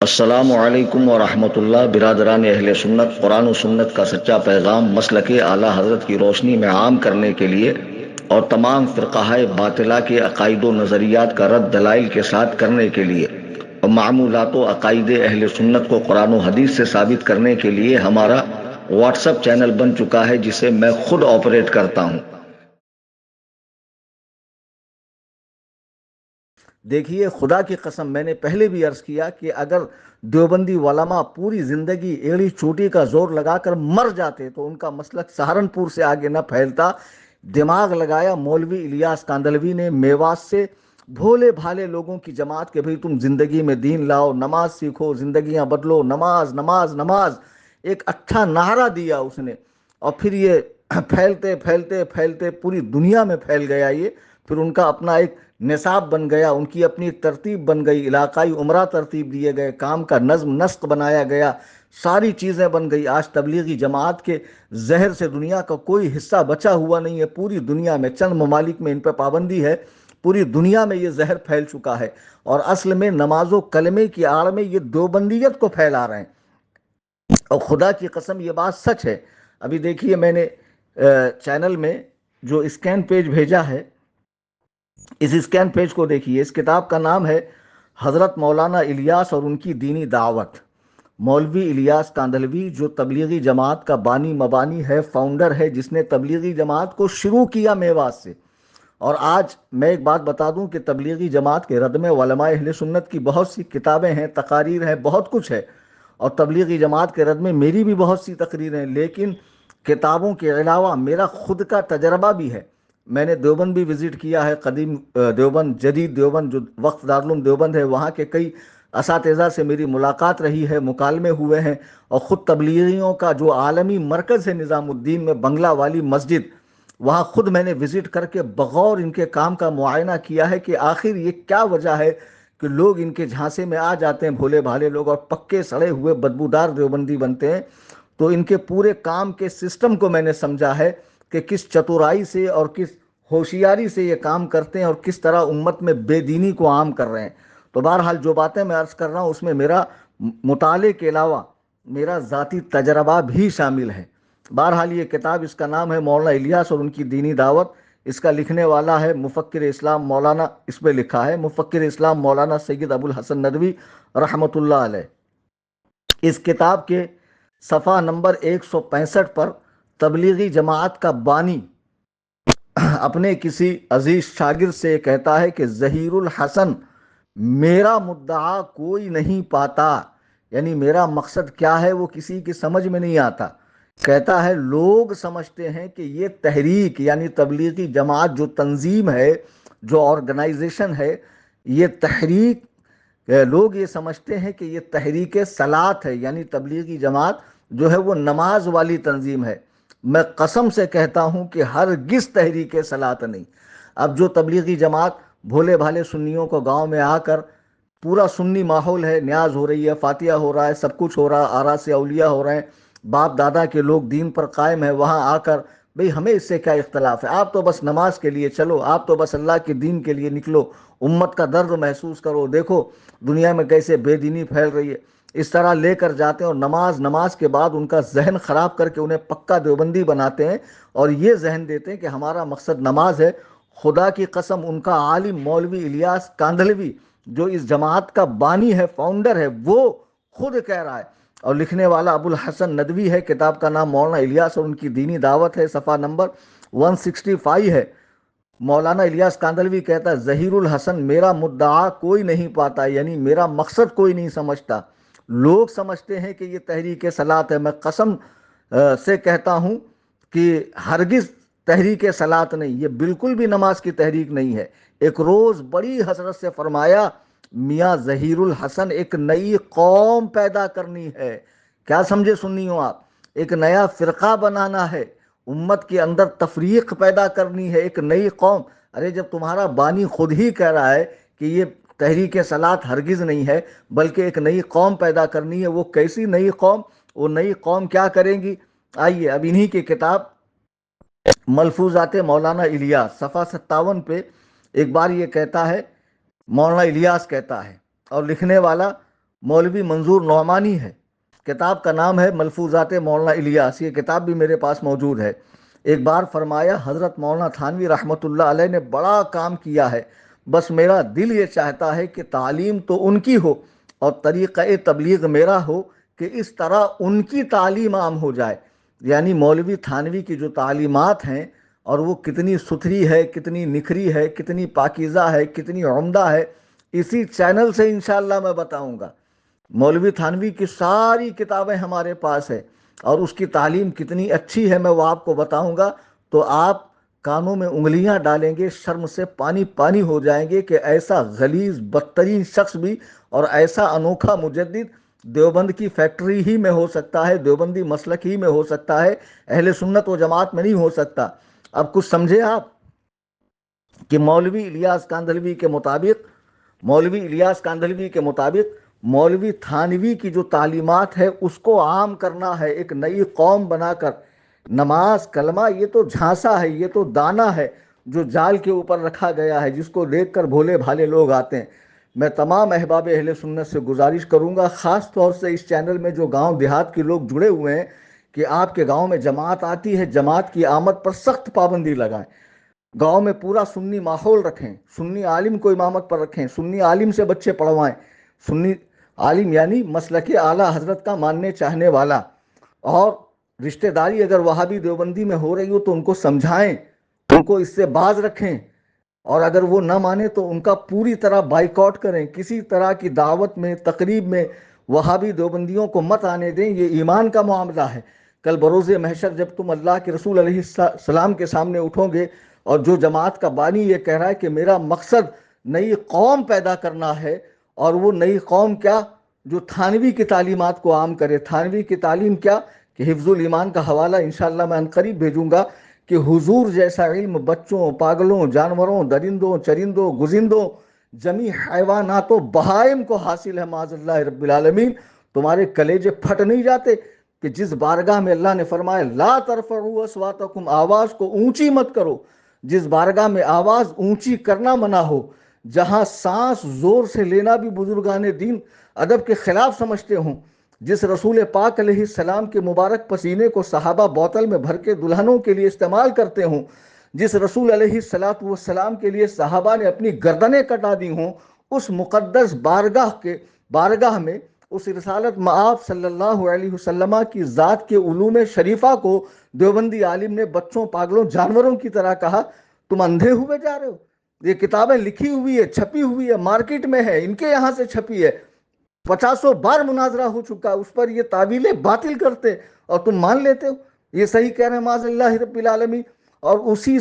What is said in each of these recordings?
السلام علیکم ورحمۃ اللہ برادران اہل سنت، قرآن و سنت کا سچا پیغام مسلک اعلیٰ حضرت کی روشنی میں عام کرنے کے لیے اور تمام فرقہ باطلہ کے عقائد و نظریات کا رد دلائل کے ساتھ کرنے کے لیے اور معمولات و عقائد اہل سنت کو قرآن و حدیث سے ثابت کرنے کے لیے ہمارا واٹس ایپ چینل بن چکا ہے، جسے میں خود آپریٹ کرتا ہوں۔ دیکھیے، خدا کی قسم، میں نے پہلے بھی عرض کیا کہ اگر دیوبندی علماء پوری زندگی ایڑی چوٹی کا زور لگا کر مر جاتے تو ان کا مسلک سہارنپور سے آگے نہ پھیلتا۔ دماغ لگایا مولوی الیاس کاندھلوی نے میوات سے بھولے بھالے لوگوں کی جماعت کے بھئی تم زندگی میں دین لاؤ، نماز سیکھو، زندگیاں بدلو، نماز نماز نماز، ایک اچھا نعرہ دیا اس نے، اور پھر یہ پھیلتے پھیلتے پھیلتے پوری دنیا میں پھیل گیا۔ یہ پھر ان کا اپنا ایک نصاب بن گیا، ان کی اپنی ترتیب بن گئی، علاقائی عمرہ ترتیب دیے گئے، کام کا نظم نسق بنایا گیا، ساری چیزیں بن گئی۔ آج تبلیغی جماعت کے زہر سے دنیا کا کوئی حصہ بچا ہوا نہیں ہے، پوری دنیا میں چند ممالک میں ان پہ پابندی ہے، پوری دنیا میں یہ زہر پھیل چکا ہے، اور اصل میں نماز و کلمے کی آڑ میں یہ دیوبندیت کو پھیلا رہے ہیں، اور خدا کی قسم یہ بات سچ ہے۔ ابھی دیکھیے، میں نے چینل میں جو اسکین پیج بھیجا ہے، اس اسکین پیج کو دیکھیے۔ اس کتاب کا نام ہے حضرت مولانا الیاس اور ان کی دینی دعوت۔ مولوی الیاس کاندھلوی جو تبلیغی جماعت کا بانی مبانی ہے، فاؤنڈر ہے، جس نے تبلیغی جماعت کو شروع کیا میوات سے۔ اور آج میں ایک بات بتا دوں کہ تبلیغی جماعت کے رد میں علماء اہل سنت کی بہت سی کتابیں ہیں، تقاریر ہیں، بہت کچھ ہے، اور تبلیغی جماعت کے رد میں میری بھی بہت سی تقریریں ہیں، لیکن کتابوں کے علاوہ میرا خود کا تجربہ بھی ہے۔ میں نے دیوبند بھی وزٹ کیا ہے، قدیم دیوبند، جدید دیوبند جو وقت دارالعلوم دیوبند ہے، وہاں کے کئی اساتذہ سے میری ملاقات رہی ہے، مکالمے ہوئے ہیں، اور خود تبلیغیوں کا جو عالمی مرکز ہے نظام الدین میں، بنگلہ والی مسجد، وہاں خود میں نے وزٹ کر کے بغور ان کے کام کا معائنہ کیا ہے کہ آخر یہ کیا وجہ ہے کہ لوگ ان کے جھانسے میں آ جاتے ہیں، بھولے بھالے لوگ، اور پکے سڑے ہوئے بدبودار دیوبندی بنتے ہیں۔ تو ان کے پورے کام کے سسٹم کو میں نے سمجھا ہے کہ کس چتورائی سے اور کس ہوشیاری سے یہ کام کرتے ہیں، اور کس طرح امت میں بے دینی کو عام کر رہے ہیں۔ تو بہرحال جو باتیں میں عرض کر رہا ہوں اس میں میرا مطالعے کے علاوہ میرا ذاتی تجربہ بھی شامل ہے۔ بہرحال یہ کتاب، اس کا نام ہے مولانا الیاس اور ان کی دینی دعوت۔ اس کا لکھنے والا ہے مفکر اسلام مولانا، اس پہ لکھا ہے مفکر اسلام مولانا سید ابو الحسن ندوی رحمۃ اللہ علیہ۔ اس کتاب کے صفحہ نمبر 165 پر تبلیغی جماعت کا بانی اپنے کسی عزیز شاگرد سے کہتا ہے کہ ظہیر الحسن، میرا مدعا کوئی نہیں پاتا، یعنی میرا مقصد کیا ہے وہ کسی کی سمجھ میں نہیں آتا۔ کہتا ہے لوگ سمجھتے ہیں کہ یہ تحریک، یعنی تبلیغی جماعت جو تنظیم ہے، جو آرگنائزیشن ہے، یہ تحریک، لوگ یہ سمجھتے ہیں کہ یہ تحریک صلاۃ ہے، یعنی تبلیغی جماعت جو ہے وہ نماز والی تنظیم ہے۔ میں قسم سے کہتا ہوں کہ ہرگز تحریک صلاۃ نہیں۔ اب جو تبلیغی جماعت بھولے بھالے سنیوں کو گاؤں میں آ کر، پورا سنی ماحول ہے، نیاز ہو رہی ہے، فاتحہ ہو رہا ہے، سب کچھ ہو رہا ہے، آرا سے اولیاء ہو رہے ہیں، باپ دادا کے لوگ دین پر قائم ہیں، وہاں آ کر بھئی ہمیں اس سے کیا اختلاف ہے، آپ تو بس نماز کے لیے چلو، آپ تو بس اللہ کے دین کے لیے نکلو، امت کا درد محسوس کرو، دیکھو دنیا میں کیسے بے دینی پھیل رہی ہے، اس طرح لے کر جاتے ہیں، اور نماز کے بعد ان کا ذہن خراب کر کے انہیں پکا دیوبندی بناتے ہیں، اور یہ ذہن دیتے ہیں کہ ہمارا مقصد نماز ہے۔ خدا کی قسم، ان کا عالم مولوی الیاس کاندھلوی جو اس جماعت کا بانی ہے، فاؤنڈر ہے، وہ خود کہہ رہا ہے، اور لکھنے والا ابو الحسن ندوی ہے، کتاب کا نام مولانا الیاس اور ان کی دینی دعوت ہے، صفحہ نمبر 165 ہے۔ مولانا الیاس کاندھلوی کہتا ہے ظہیر الحسن، میرا مدعا کوئی نہیں پاتا، یعنی میرا مقصد کوئی نہیں سمجھتا، لوگ سمجھتے ہیں کہ یہ تحریک صلاۃ ہے۔ میں قسم سے کہتا ہوں کہ ہرگز تحریک صلاۃ نہیں، یہ بالکل بھی نماز کی تحریک نہیں ہے۔ ایک روز بڑی حسرت سے فرمایا میاں ظہیر الحسن، ایک نئی قوم پیدا کرنی ہے۔ کیا سمجھے سنیوں آپ؟ ایک نیا فرقہ بنانا ہے، امت کے اندر تفریق پیدا کرنی ہے، ایک نئی قوم۔ ارے جب تمہارا بانی خود ہی کہہ رہا ہے کہ یہ تحریک صلاۃ ہرگز نہیں ہے بلکہ ایک نئی قوم پیدا کرنی ہے، وہ کیسی نئی قوم؟ وہ نئی قوم کیا کریں گی؟ آئیے اب انہی کی کتاب ملفوظات مولانا الیاس، صفحہ 57 پہ ایک بار یہ کہتا ہے، مولانا الیاس کہتا ہے، اور لکھنے والا مولوی منظور نعمانی ہے، کتاب کا نام ہے ملفوظات مولانا الیاس، یہ کتاب بھی میرے پاس موجود ہے۔ ایک بار فرمایا حضرت مولانا تھانوی رحمۃ اللہ علیہ نے بڑا کام کیا ہے، بس میرا دل یہ چاہتا ہے کہ تعلیم تو ان کی ہو اور طریقہ تبلیغ میرا ہو کہ اس طرح ان کی تعلیم عام ہو جائے۔ یعنی مولوی تھانوی کی جو تعلیمات ہیں، اور وہ کتنی ستھری ہے، کتنی نکھری ہے، کتنی پاکیزہ ہے، کتنی عمدہ ہے، اسی چینل سے انشاءاللہ میں بتاؤں گا۔ مولوی تھانوی کی ساری کتابیں ہمارے پاس ہے، اور اس کی تعلیم کتنی اچھی ہے میں وہ آپ کو بتاؤں گا، تو آپ کانوں میں انگلیاں ڈالیں گے، شرم سے پانی پانی ہو جائیں گے کہ ایسا غلیظ بدترین شخص بھی اور ایسا انوکھا مجدد دیوبند کی فیکٹری ہی میں ہو سکتا ہے، دیوبندی مسلک ہی میں ہو سکتا ہے، اہل سنت و جماعت میں نہیں ہو سکتا۔ اب کچھ سمجھے آپ کہ مولوی الیاس کاندھلوی کے مطابق مولوی تھانوی کی جو تعلیمات ہے اس کو عام کرنا ہے، ایک نئی قوم بنا کر۔ نماز کلمہ یہ تو جھانسا ہے، یہ تو دانہ ہے جو جال کے اوپر رکھا گیا ہے، جس کو دیکھ کر بھولے بھالے لوگ آتے ہیں۔ میں تمام احباب اہل سنت سے گزارش کروں گا، خاص طور سے اس چینل میں جو گاؤں دیہات کے لوگ جڑے ہوئے ہیں، کہ آپ کے گاؤں میں جماعت آتی ہے، جماعت کی آمد پر سخت پابندی لگائیں۔ گاؤں میں پورا سنی ماحول رکھیں، سنی عالم کو امامت پر رکھیں، سنی عالم سے بچے پڑھوائیں، سنی عالم یعنی مسلک اعلیٰ حضرت کا ماننے چاہنے والا۔ اور رشتہ داری اگر وہابی دیوبندی میں ہو رہی ہو تو ان کو سمجھائیں، ان کو اس سے باز رکھیں، اور اگر وہ نہ مانے تو ان کا پوری طرح بائیکاٹ کریں، کسی طرح کی دعوت میں تقریب میں وہابی دیوبندیوں کو مت آنے دیں، یہ ایمان کا معاملہ ہے۔ کل بروز محشر جب تم اللہ کے رسول علیہ السلام کے سامنے اٹھو گے، اور جو جماعت کا بانی یہ کہہ رہا ہے کہ میرا مقصد نئی قوم پیدا کرنا ہے، اور وہ نئی قوم کیا؟ جو تھانوی کی تعلیمات کو عام کرے۔ تھانوی کی تعلیم کیا؟ کہ حفظ الایمان کا حوالہ انشاءاللہ میں عنقریب بھیجوں گا، کہ حضور جیسا علم بچوں، پاگلوں، جانوروں، درندوں، چرندوں، گزندوں، جمی حیوانات و بہائم کو حاصل ہے، معاذ اللہ رب العالمین۔ تمہارے کلیجے پھٹ نہیں جاتے کہ جس بارگاہ میں اللہ نے فرمایا لا ترفعوا اصواتکم، آواز کو اونچی مت کرو، جس بارگاہ میں آواز اونچی کرنا منع ہو، جہاں سانس زور سے لینا بھی بزرگان دین ادب کے خلاف سمجھتے ہوں، جس رسول پاک علیہ السلام کے مبارک پسینے کو صحابہ بوتل میں بھر کے دلہنوں کے لیے استعمال کرتے ہوں، جس رسول علیہ السلام کے لیے صحابہ نے اپنی گردنیں کٹا دی ہوں، اس مقدس بارگاہ میں اس رسالت مآب صلی اللہ علیہ وسلم کی ذات کے علوم شریفہ کو دیوبندی عالم نے بچوں، پاگلوں، جانوروں کی طرح کہا۔ تم اندھے ہوئے جا رہے ہو؟ یہ کتابیں لکھی ہوئی ہے، چھپی ہوئی ہے، مارکیٹ میں ہے، ان کے یہاں سے چھپی ہے، 50 بار مناظرہ ہو چکا، اس پر یہ تعویلیں باطل کرتے اور تم مان لیتے ہو یہ صحیح کہہ رہے ہیں، معاذ اللہ رب العالمین۔ اور اسی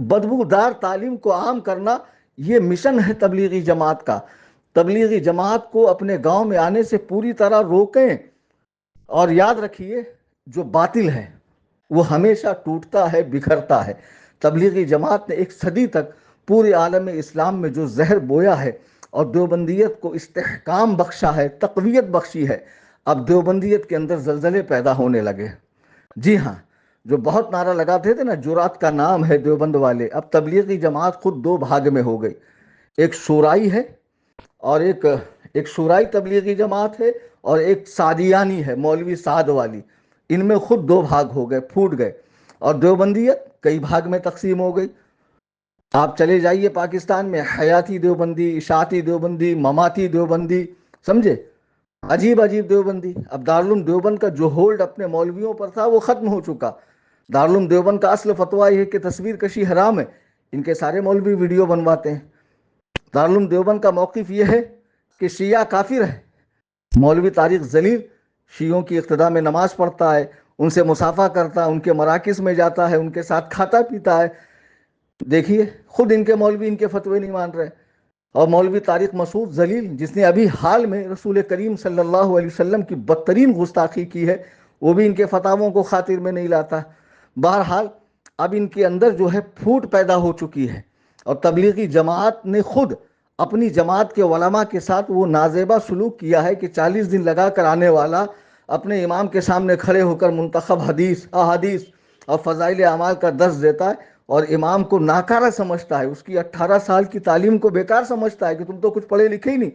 بدبودار تعلیم کو عام کرنا یہ مشن ہے تبلیغی جماعت کا۔ تبلیغی جماعت کو اپنے گاؤں میں آنے سے پوری طرح روکیں، اور یاد رکھیے جو باطل ہے وہ ہمیشہ ٹوٹتا ہے، بکھرتا ہے۔ تبلیغی جماعت نے ایک صدی تک پورے عالم اسلام میں جو زہر بویا ہے اور دیوبندیت کو استحکام بخشا ہے، تقویت بخشی ہے، اب دیوبندیت کے اندر زلزلے پیدا ہونے لگے۔ جی ہاں، جو بہت نعرہ لگاتے تھے نا، جرات کا نام ہے دیوبند والے، اب تبلیغی جماعت خود دو بھاگ میں ہو گئی، ایک شورائی ہے اور ایک شورائی تبلیغی جماعت ہے، اور ایک سعدیانی ہے، مولوی سعد والی۔ ان میں خود دو بھاگ ہو گئے، پھوٹ گئے، اور دیوبندیت کئی بھاگ میں تقسیم ہو گئی۔ آپ چلے جائیے پاکستان میں، حیاتی دیوبندی، اشاعتی دیوبندی، مماتی دیوبندی، سمجھے؟ عجیب عجیب دیوبندی۔ اب دارالعلوم دیوبند کا جو ہولڈ اپنے مولویوں پر تھا وہ ختم ہو چکا۔ دارالعلوم دیوبند کا اصل فتویٰ یہ ہے کہ تصویر کشی حرام ہے، ان کے سارے مولوی ویڈیو بنواتے ہیں۔ دارالعلوم دیوبند کا موقف یہ ہے کہ شیعہ کافر ہے۔ مولوی طارق ذلیل شیعوں کی اقتداء میں نماز پڑھتا ہے، ان سے مصافحہ کرتا ہے، ان کے مراکز میں جاتا ہے، ان کے ساتھ کھاتا پیتا ہے۔ دیکھیے خود ان کے مولوی ان کے فتوے نہیں مان رہے۔ اور مولوی طارق مسعود ذلیل جس نے ابھی حال میں رسول کریم صلی اللہ علیہ وسلم کی بدترین گستاخی کی ہے، وہ بھی ان کے فتاووں کو خاطر میں نہیں لاتا۔ بہرحال اب ان کے اندر جو ہے پھوٹ پیدا ہو چکی ہے، اور تبلیغی جماعت نے خود اپنی جماعت کے علماء کے ساتھ وہ نازیبہ سلوک کیا ہے کہ 40 دن لگا کر آنے والا اپنے امام کے سامنے کھڑے ہو کر منتخب حدیث، احادیث اور فضائل اعمال کا درس دیتا ہے، اور امام کو ناکارہ سمجھتا ہے، اس کی 18 سال کی تعلیم کو بیکار سمجھتا ہے کہ تم تو کچھ پڑھے لکھے ہی نہیں۔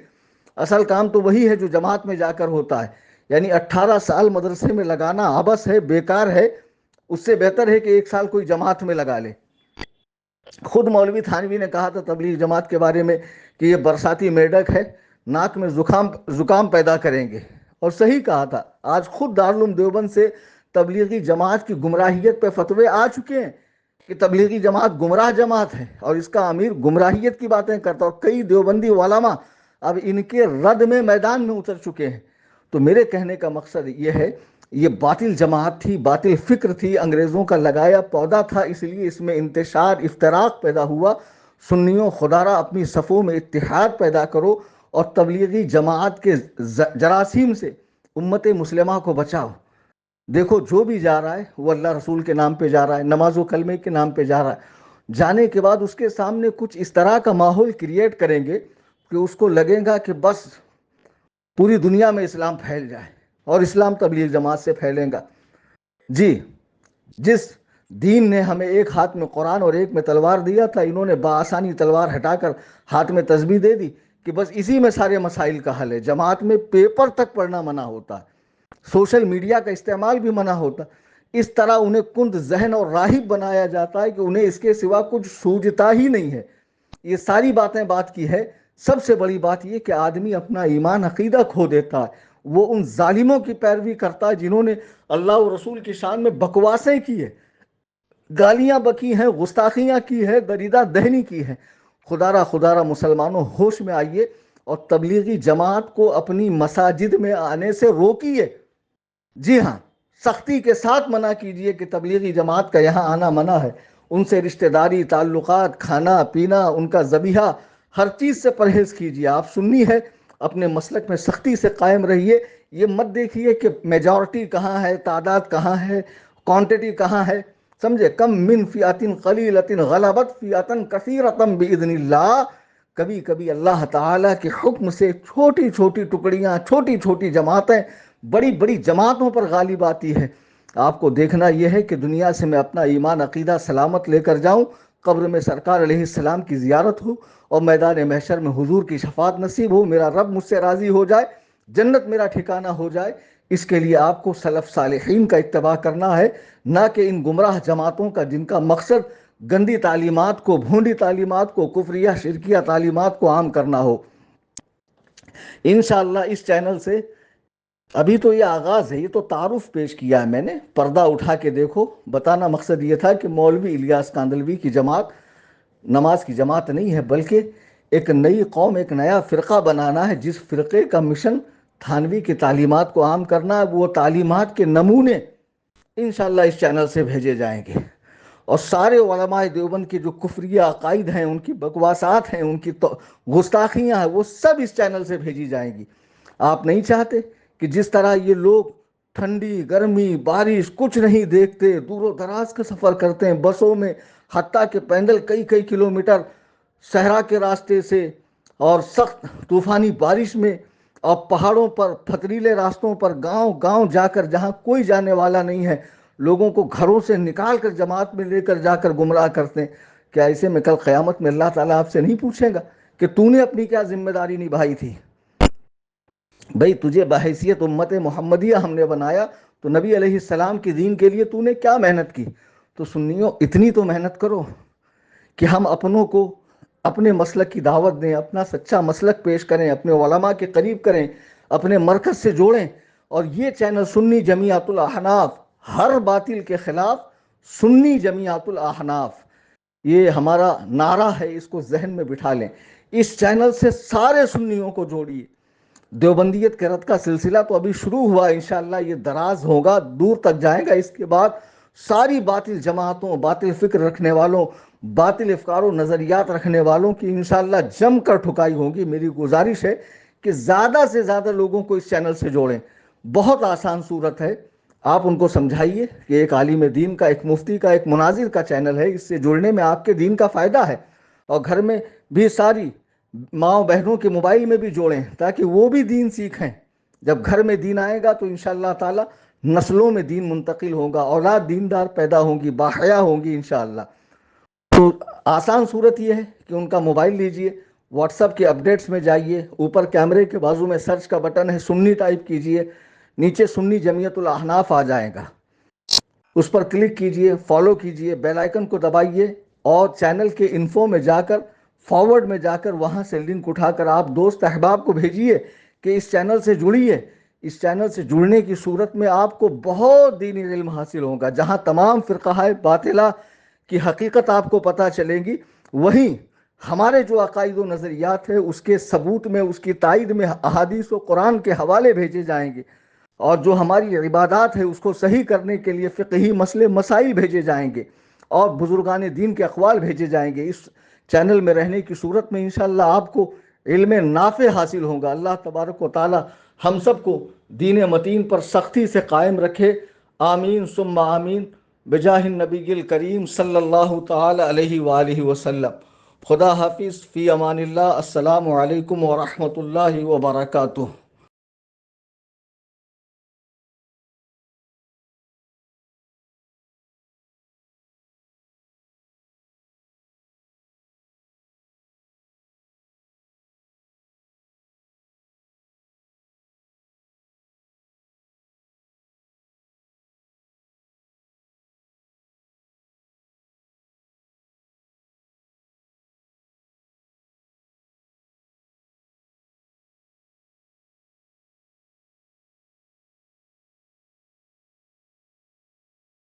اصل کام تو وہی ہے جو جماعت میں جا کر ہوتا ہے. یعنی 18 سال مدرسے میں لگانا عبث ہے، بیکار ہے. اس سے بہتر ہے کہ 1 سال کوئی جماعت میں لگا لے. خود مولوی تھانوی نے کہا تھا تبلیغ جماعت کے بارے میں کہ یہ برساتی میڈک ہے، ناک میں زکام پیدا کریں گے. اور صحیح کہا تھا. آج خود دارالعلوم دیوبند سے تبلیغی جماعت کی گمراہیت پہ فتوے آ چکے ہیں کہ تبلیغی جماعت گمراہ جماعت ہے اور اس کا امیر گمراہیت کی باتیں کرتا. اور کئی دیوبندی علماء اب ان کے رد میں میدان میں اتر چکے ہیں. تو میرے کہنے کا مقصد یہ ہے، یہ باطل جماعت تھی، باطل فکر تھی، انگریزوں کا لگایا پودا تھا، اس لیے اس میں انتشار افتراق پیدا ہوا. سنیوں خدارہ اپنی صفوں میں اتحاد پیدا کرو اور تبلیغی جماعت کے جراثیم سے امت مسلمہ کو بچاؤ. دیکھو جو بھی جا رہا ہے وہ اللہ رسول کے نام پہ جا رہا ہے، نماز و کلمے کے نام پہ جا رہا ہے. جانے کے بعد اس کے سامنے کچھ اس طرح کا ماحول کریٹ کریں گے کہ اس کو لگے گا کہ بس پوری دنیا میں اسلام پھیل جائے اور اسلام تبلیغ جماعت سے پھیلے گا. جی، جس دین نے ہمیں ایک ہاتھ میں قرآن اور ایک میں تلوار دیا تھا، انہوں نے بآسانی تلوار ہٹا کر ہاتھ میں تسبیح دے دی کہ بس اسی میں سارے مسائل کا حل ہے. جماعت میں پیپر تک پڑھنا منع ہوتا ہے، سوشل میڈیا کا استعمال بھی منع ہوتا. اس طرح انہیں کند ذہن اور راہب بنایا جاتا ہے کہ انہیں اس کے سوا کچھ سوجتا ہی نہیں ہے. یہ ساری باتیں بات کی ہے. سب سے بڑی بات یہ کہ آدمی اپنا ایمان عقیدہ کھو دیتا ہے. وہ ان ظالموں کی پیروی کرتا ہے جنہوں نے اللہ و رسول کی شان میں بکواسیں کی ہے، گالیاں بکی ہیں، گستاخیاں کی ہے، دریدہ دہنی کی ہے. خدا را مسلمانوں ہوش میں آئیے اور تبلیغی جماعت کو اپنی مساجد میں آنے سے روکیے. جی ہاں، سختی کے ساتھ منع کیجئے کہ تبلیغی جماعت کا یہاں آنا منع ہے. ان سے رشتہ داری، تعلقات، کھانا پینا، ان کا ذبیحہ، ہر چیز سے پرہیز کیجئے. آپ سنی ہے، اپنے مسلک میں سختی سے قائم رہیے. یہ مت دیکھیے کہ میجورٹی کہاں ہے، تعداد کہاں ہے، کوانٹٹی کہاں ہے. سمجھے؟ کم من فئۃ قلیلۃ غلبت فئۃ کثیرۃ باذن اللہ. کبھی کبھی اللہ تعالیٰ کے حکم سے چھوٹی چھوٹی ٹکڑیاں، چھوٹی چھوٹی جماعتیں بڑی بڑی جماعتوں پر غالب آتی ہے. آپ کو دیکھنا یہ ہے کہ دنیا سے میں اپنا ایمان عقیدہ سلامت لے کر جاؤں، قبر میں سرکار علیہ السلام کی زیارت ہو اور میدان محشر میں حضور کی شفاعت نصیب ہو، میرا رب مجھ سے راضی ہو جائے، جنت میرا ٹھکانہ ہو جائے. اس کے لیے آپ کو سلف صالحین کا اتباع کرنا ہے، نہ کہ ان گمراہ جماعتوں کا جن کا مقصد گندی تعلیمات کو، بھونڈی تعلیمات کو، کفریہ شرکیہ تعلیمات کو عام کرنا ہو. انشاءاللہ اس چینل سے ابھی تو یہ آغاز ہے، یہ تو تعارف پیش کیا ہے میں نے. پردہ اٹھا کے دیکھو. بتانا مقصد یہ تھا کہ مولوی الیاس کاندلوی کی جماعت نماز کی جماعت نہیں ہے، بلکہ ایک نئی قوم، ایک نیا فرقہ بنانا ہے، جس فرقے کا مشن تھانوی کی تعلیمات کو عام کرنا ہے. وہ تعلیمات کے نمونے انشاءاللہ اس چینل سے بھیجے جائیں گے اور سارے علماء دیوبند کے جو کفریہ عقائد ہیں، ان کی بکواسات ہیں، ان کی گستاخیاں ہیں، وہ سب اس چینل سے بھیجی جائیں گی. آپ نہیں چاہتے کہ جس طرح یہ لوگ ٹھنڈی، گرمی، بارش کچھ نہیں دیکھتے، دور و دراز کا سفر کرتے ہیں بسوں میں، حتیٰ کہ پیدل کئی کئی کلومیٹر صحرا کے راستے سے اور سخت طوفانی بارش میں اور پہاڑوں پر، پتھریلے راستوں پر، گاؤں گاؤں جا کر جہاں کوئی جانے والا نہیں ہے، لوگوں کو گھروں سے نکال کر جماعت میں لے کر جا کر گمراہ کرتے ہیں. کیا ایسے میں کل قیامت میں اللہ تعالیٰ آپ سے نہیں پوچھے گا کہ تو نے اپنی کیا ذمہ داری نبھائی تھی؟ بھئی تجھے بحیثیت امت محمدیہ ہم نے بنایا تو نبی علیہ السلام کی دین کے لیے تو نے کیا محنت کی؟ تو سنیوں اتنی تو محنت کرو کہ ہم اپنوں کو اپنے مسلک کی دعوت دیں، اپنا سچا مسلک پیش کریں، اپنے علماء کے قریب کریں، اپنے مرکز سے جوڑیں. اور یہ چینل سنی جمیعت الاحناف، ہر باطل کے خلاف سنی جمیعت الاحناف، یہ ہمارا نعرہ ہے، اس کو ذہن میں بٹھا لیں. اس چینل سے سارے سنیوں کو جوڑیے. دیوبندیت کے رد کا سلسلہ تو ابھی شروع ہوا، انشاءاللہ یہ دراز ہوگا، دور تک جائے گا. اس کے بعد ساری باطل جماعتوں، باطل فکر رکھنے والوں، باطل افکار و نظریات رکھنے والوں کی انشاءاللہ جم کر ٹھکائی ہوگی. میری گزارش ہے کہ زیادہ سے زیادہ لوگوں کو اس چینل سے جوڑیں. بہت آسان صورت ہے. آپ ان کو سمجھائیے کہ ایک عالم دین کا، ایک مفتی کا، ایک مناظر کا چینل ہے، اس سے جڑنے میں آپ کے دین کا فائدہ ہے. اور گھر میں بھی ساری ماں بہنوں کے موبائل میں بھی جوڑیں تاکہ وہ بھی دین سیکھیں. جب گھر میں دین آئے گا تو انشاءاللہ تعالی نسلوں میں دین منتقل ہوگا، اولاد دیندار پیدا ہوں گی، باحیا ہوں گی انشاءاللہ. تو آسان صورت یہ ہے کہ ان کا موبائل لیجئے، واٹس ایپ کے اپڈیٹس میں جائیے، اوپر کیمرے کے بازو میں سرچ کا بٹن ہے، سنی ٹائپ کیجئے، نیچے سنی جمعیت الاحناف آ جائے گا، اس پر کلک کیجئے، فالو کیجئے، بیل آئیکن کو دبائیے اور چینل کے انفو میں جا کر فارورڈ میں جا کر وہاں سے لنک اٹھا کر آپ دوست احباب کو بھیجیے کہ اس چینل سے جڑیے۔ اس چینل سے جڑنے کی صورت میں آپ کو بہت دینی علم حاصل ہوگا، جہاں تمام فرقہ باطلہ کی حقیقت آپ کو پتہ چلے گی، وہیں ہمارے جو عقائد و نظریات ہیں اس کے ثبوت میں، اس کی تائید میں احادیث و قرآن کے حوالے بھیجے جائیں گے، اور جو ہماری عبادات ہے اس کو صحیح کرنے کے لیے فقہی مسئلے مسائل بھیجے جائیں گے اور بزرگان دین کے اقوال بھیجے جائیں گے۔ اس چینل میں رہنے کی صورت میں انشاءاللہ آپ کو علم نافع حاصل ہوگا۔ اللہ تبارک و تعالی ہم سب کو دین متین پر سختی سے قائم رکھے، آمین ثم آمین، بجاہ النبی الکریم صلی اللہ تعالی علیہ وآلہ وسلم۔ خدا حافظ، فی امان اللہ، السلام علیکم ورحمۃ اللہ وبرکاتہ۔